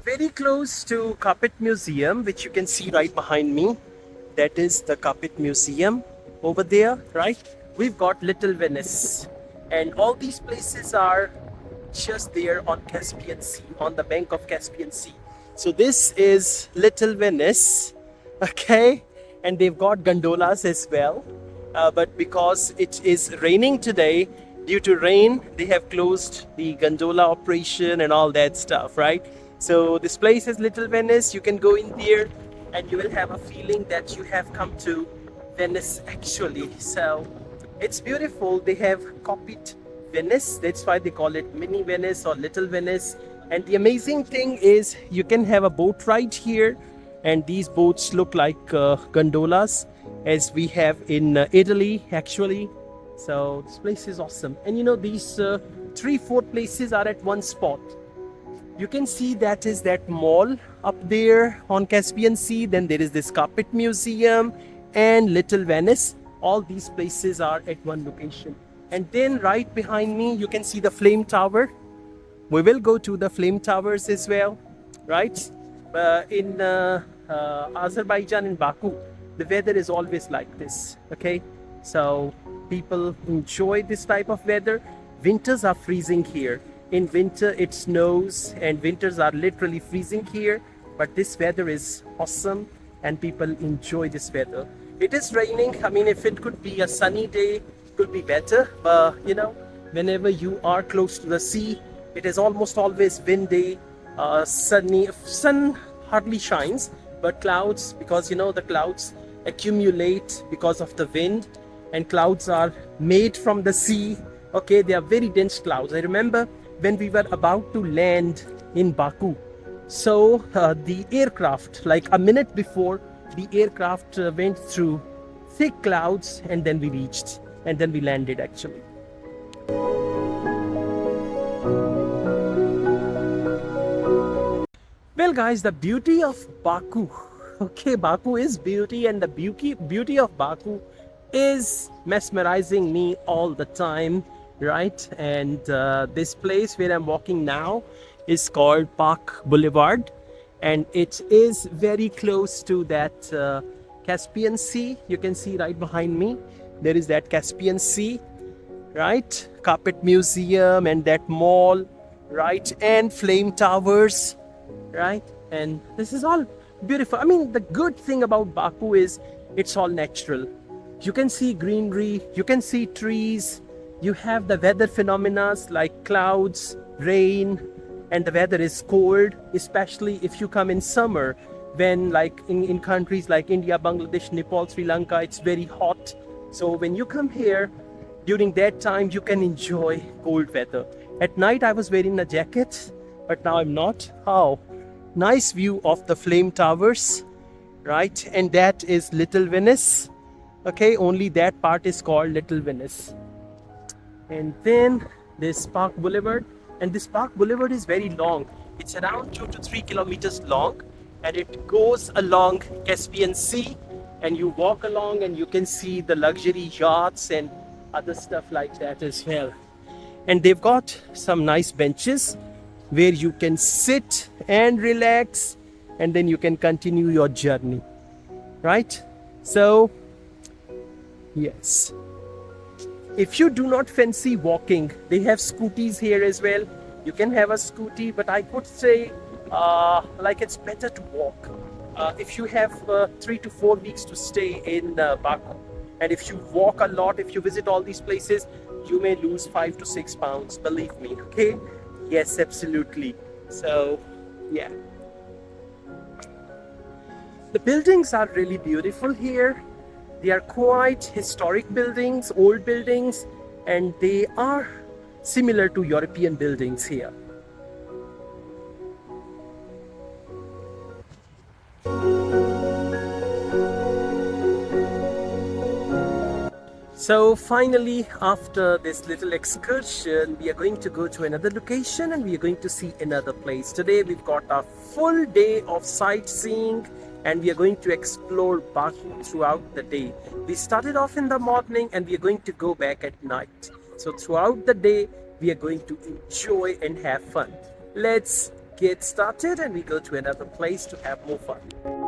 Very close to Carpet Museum, which you can see right behind me. That is the Carpet Museum over there, right? We've got Little Venice, and all these places are just there on Caspian Sea, on the bank of Caspian Sea. So this is Little Venice, okay, and they've got gondolas as well. But because it is raining today, due to rain, they have closed the gondola operation and all that stuff, right? So this place is Little Venice. You can go in there and you will have a feeling that you have come to Venice actually. So it's beautiful. They have copied Venice. That's why they call it Mini Venice or Little Venice. And the amazing thing is you can have a boat ride here, and these boats look like gondolas as we have in Italy actually. So this place is awesome. And you know, these 3-4 places are at one spot. You can see that is that mall up there on Caspian Sea. Then there is this Carpet Museum and Little Venice. All these places are at one location. And then right behind me, you can see the Flame Tower. We will go to the Flame Towers as well, right? In Azerbaijan, in Baku, the weather is always like this, okay? So people enjoy this type of weather. Winters are freezing here. In winter it snows and winters are literally freezing here, but this weather is awesome and people enjoy this weather. It is raining. I mean, if it could be a sunny day, it could be better, but you know, whenever you are close to the sea, it is almost always windy, sunny. Sun hardly shines, but clouds, because you know the clouds accumulate because of the wind, and clouds are made from the sea. Okay, they are very dense clouds. I remember when we were about to land in Baku, so the aircraft, like a minute before, the aircraft went through thick clouds, and then we reached, and then we landed actually. Well guys, the beauty of Baku, okay, Baku is beauty, and the beauty of Baku is mesmerizing me all the time, right? And this place where I'm walking now is called Park Boulevard, and it is very close to that Caspian Sea. You can see right behind me, there is that Caspian Sea, right? Carpet Museum and that mall, right? And Flame Towers, right? And this is all beautiful. I mean, the good thing about Baku is it's all natural. You can see greenery, you can see trees, you have the weather phenomena like clouds, rain, and the weather is cold, especially if you come in summer, when like in countries like India, Bangladesh, Nepal, Sri Lanka, it's very hot. So when you come here during that time, you can enjoy cold weather. At night I was wearing a jacket, but now I'm not. How nice view of the Flame Towers, right? And that is Little Venice. Okay, only that part is called Little Venice. And then this Park Boulevard, and this Park Boulevard is very long. It's around 2 to 3 kilometers long, and it goes along Caspian Sea, and you walk along and you can see the luxury yachts and other stuff like that as well. And they've got some nice benches where you can sit and relax, and then you can continue your journey, right? So yes, if you do not fancy walking, they have scooties here as well. You can have a scooty, but I could say like it's better to walk. If you have 3 to 4 weeks to stay in Baku, and if you walk a lot, if you visit all these places, you may lose 5 to 6 pounds, believe me. Okay, yes, absolutely. So yeah, the buildings are really beautiful here. They are quite historic buildings, old buildings, and they are similar to European buildings here. So finally, after this little excursion, we are going to go to another location and we are going to see another place. Today we've got a full day of sightseeing and we are going to explore Baku throughout the day. We started off in the morning and we are going to go back at night. So throughout the day, we are going to enjoy and have fun. Let's get started and we go to another place to have more fun.